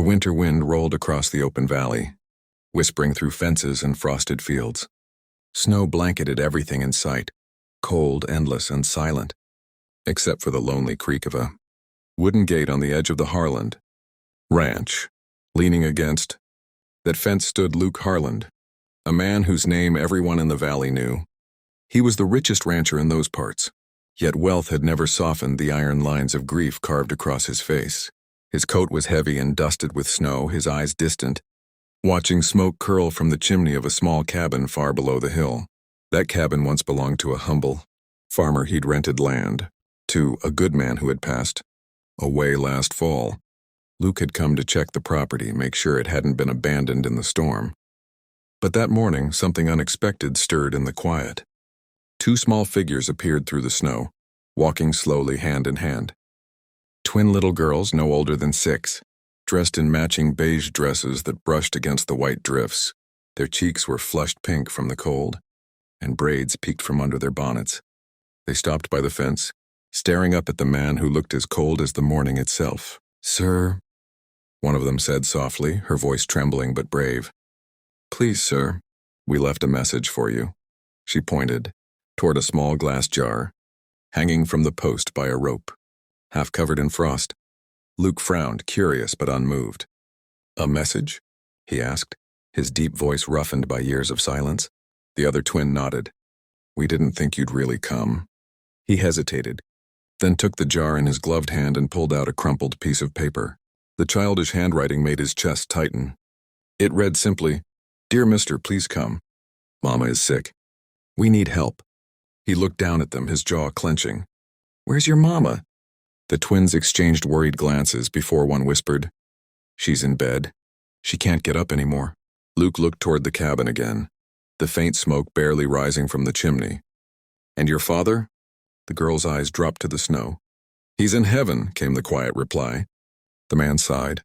winter wind rolled across the open valley, whispering through fences and frosted fields. Snow blanketed everything in sight, cold, endless, and silent, except for the lonely creak of a wooden gate on the edge of the Harland ranch. Leaning against that fence stood Luke Harland, a man whose name everyone in the valley knew. He was the richest rancher in those parts, yet wealth had never softened the iron lines of grief carved across his face. His coat was heavy and dusted with snow, his eyes distant, watching smoke curl from the chimney of a small cabin far below the hill. That cabin once belonged to a humble farmer he'd rented land to a good man who had passed away last fall. Luke had come to check the property, make sure it hadn't been abandoned in the storm. But that morning, something unexpected stirred in the quiet. Two small figures appeared through the snow, walking slowly hand in hand. Twin little girls, no older than 6, dressed in matching beige dresses that brushed against the white drifts. Their cheeks were flushed pink from the cold, and braids peeked from under their bonnets. They stopped by the fence, staring up at the man who looked as cold as the morning itself. "Sir," one of them said softly, her voice trembling but brave. "Please, sir, we left a message for you." She pointed toward a small glass jar, hanging from the post by a rope, half covered in frost. Luke frowned, curious but unmoved. "A message?" he asked, his deep voice roughened by years of silence. The other twin nodded. "We didn't think you'd really come." He hesitated, then took the jar in his gloved hand and pulled out a crumpled piece of paper. The childish handwriting made his chest tighten. It read simply, "Dear Mister, please come. Mama is sick. We need help." He looked down at them, his jaw clenching. "Where's your mama?" The twins exchanged worried glances before one whispered, "She's in bed. She can't get up anymore." Luke looked toward the cabin again, the faint smoke barely rising from the chimney. "And your father?" The girl's eyes dropped to the snow. "He's in heaven," came the quiet reply. The man sighed.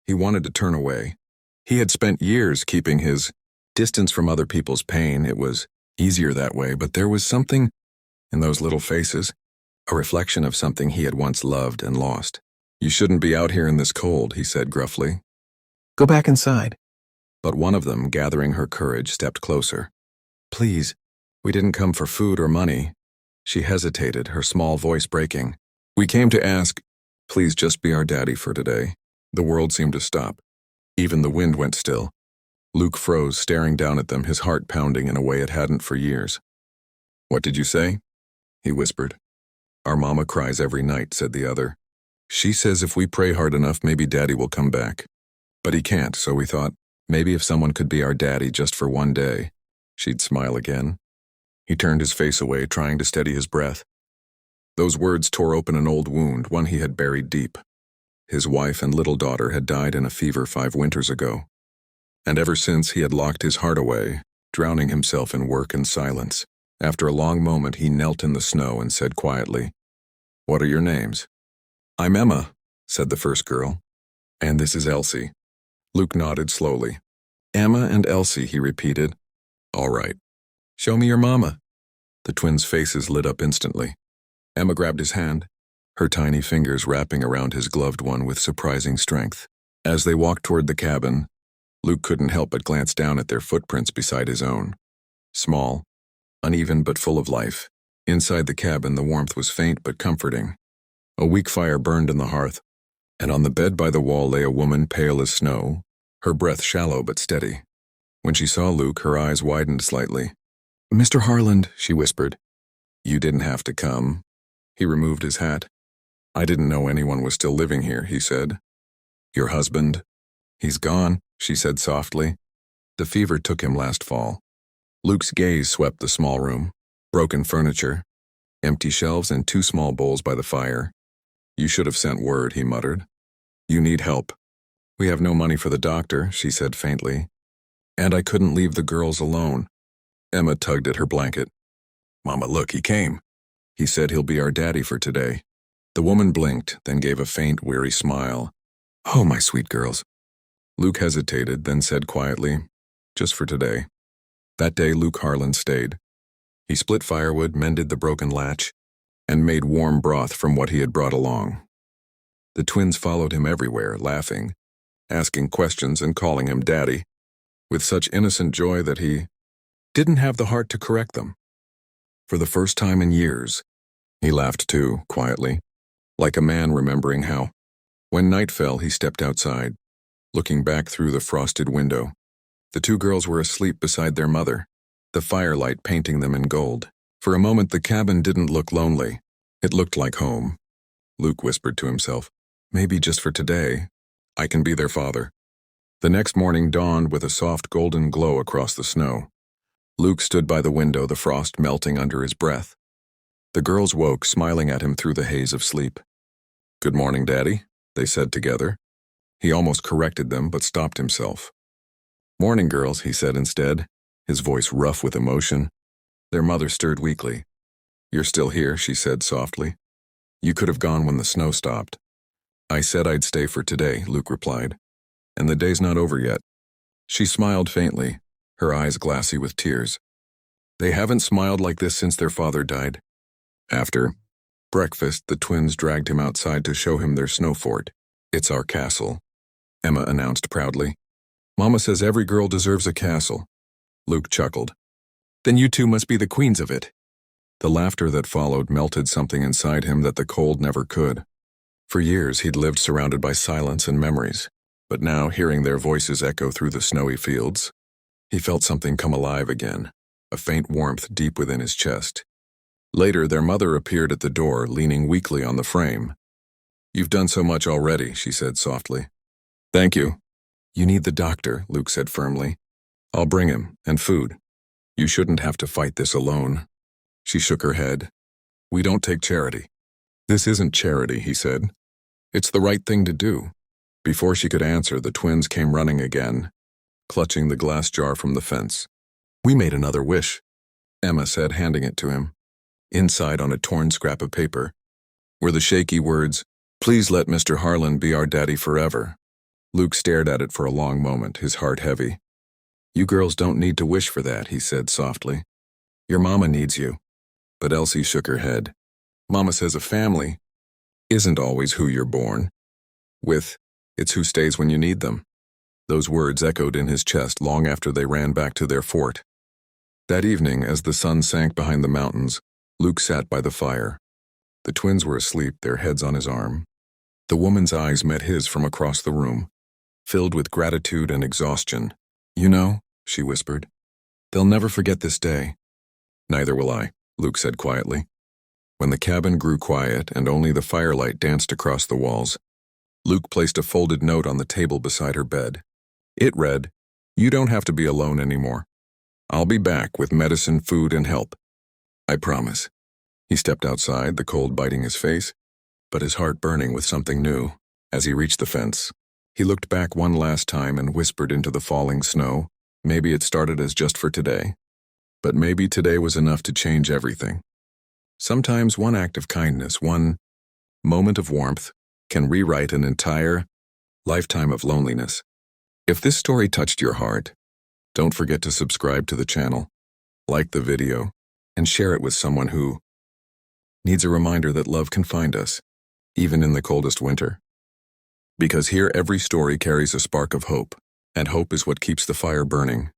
He wanted to turn away. He had spent years keeping his distance from other people's pain. It was easier that way, but there was something in those little faces, a reflection of something he had once loved and lost. "You shouldn't be out here in this cold," he said gruffly. "Go back inside." But one of them, gathering her courage, stepped closer. "Please, we didn't come for food or money." She hesitated, her small voice breaking. "We came to ask, please just be our daddy for today." The world seemed to stop. Even the wind went still. Luke froze, staring down at them, his heart pounding in a way it hadn't for years. "What did you say?" he whispered. "Our mama cries every night," said the other. "She says if we pray hard enough, maybe Daddy will come back. But he can't, so we thought, maybe if someone could be our daddy just for one day, she'd smile again." He turned his face away, trying to steady his breath. Those words tore open an old wound, one he had buried deep. His wife and little daughter had died in a fever 5 winters ago. And ever since he had locked his heart away, drowning himself in work and silence. After a long moment, he knelt in the snow and said quietly, "What are your names?" "I'm Emma," said the first girl. "And this is Elsie." Luke nodded slowly. "Emma and Elsie," he repeated. "All right. Show me your mama." The twins' faces lit up instantly. Emma grabbed his hand, her tiny fingers wrapping around his gloved one with surprising strength. As they walked toward the cabin, Luke couldn't help but glance down at their footprints beside his own. Small, uneven but full of life. Inside the cabin, the warmth was faint but comforting. A weak fire burned in the hearth, and on the bed by the wall lay a woman pale as snow, her breath shallow but steady. When she saw Luke, her eyes widened slightly. "Mr. Harland," she whispered. "You didn't have to come." He removed his hat. "I didn't know anyone was still living here," he said. "Your husband?" "He's gone," she said softly. "The fever took him last fall." Luke's gaze swept the small room. Broken furniture, empty shelves, and 2 small bowls by the fire. "You should have sent word," he muttered. "You need help." "We have no money for the doctor," she said faintly. "And I couldn't leave the girls alone." Emma tugged at her blanket. "Mama, look, he came. He said he'll be our daddy for today." The woman blinked, then gave a faint, weary smile. "Oh, my sweet girls." Luke hesitated, then said quietly, "Just for today." That day, Luke Harland stayed. He split firewood, mended the broken latch, and made warm broth from what he had brought along. The twins followed him everywhere, laughing, asking questions and calling him Daddy, with such innocent joy that he didn't have the heart to correct them. For the first time in years, he laughed too, quietly, like a man remembering how. When night fell, he stepped outside, looking back through the frosted window. The two girls were asleep beside their mother, the firelight painting them in gold. For a moment, the cabin didn't look lonely. It looked like home. Luke whispered to himself, maybe just for today, I can be their father. The next morning dawned with a soft golden glow across the snow. Luke stood by the window, the frost melting under his breath. The girls woke, smiling at him through the haze of sleep. Good morning, Daddy, they said together. He almost corrected them, but stopped himself. Morning, girls, he said instead, his voice rough with emotion. Their mother stirred weakly. You're still here, she said softly. You could have gone when the snow stopped. I said I'd stay for today, Luke replied. And the day's not over yet. She smiled faintly, her eyes glassy with tears. They haven't smiled like this since their father died. After breakfast, the twins dragged him outside to show him their snow fort. It's our castle, Emma announced proudly. Mama says every girl deserves a castle. Luke chuckled. Then you two must be the queens of it. The laughter that followed melted something inside him that the cold never could. For years he'd lived surrounded by silence and memories, but now, hearing their voices echo through the snowy fields, he felt something come alive again, a faint warmth deep within his chest. Later, their mother appeared at the door, leaning weakly on the frame. You've done so much already, she said softly. Thank you. You need the doctor, Luke said firmly. I'll bring him, and food. You shouldn't have to fight this alone. She shook her head. We don't take charity. This isn't charity, he said. It's the right thing to do. Before she could answer, the twins came running again, clutching the glass jar from the fence. We made another wish, Emma said, handing it to him. Inside, on a torn scrap of paper, were the shaky words, Please let Mr. Harlan be our daddy forever. Luke stared at it for a long moment, his heart heavy. You girls don't need to wish for that, he said softly. Your mama needs you. But Elsie shook her head. Mama says a family isn't always who you're born with, it's who stays when you need them. Those words echoed in his chest long after they ran back to their fort. That evening, as the sun sank behind the mountains, Luke sat by the fire. The twins were asleep, their heads on his arm. The woman's eyes met his from across the room, filled with gratitude and exhaustion. You know, she whispered, they'll never forget this day. Neither will I, Luke said quietly. When the cabin grew quiet and only the firelight danced across the walls, Luke placed a folded note on the table beside her bed. It read, You don't have to be alone anymore. I'll be back with medicine, food, and help. I promise. He stepped outside, the cold biting his face, but his heart burning with something new. As he reached the fence, he looked back one last time and whispered into the falling snow, maybe it started as just for today, but maybe today was enough to change everything. Sometimes one act of kindness, one moment of warmth, can rewrite an entire lifetime of loneliness. If this story touched your heart, don't forget to subscribe to the channel, like the video, and share it with someone who needs a reminder that love can find us, even in the coldest winter. Because here every story carries a spark of hope, and hope is what keeps the fire burning.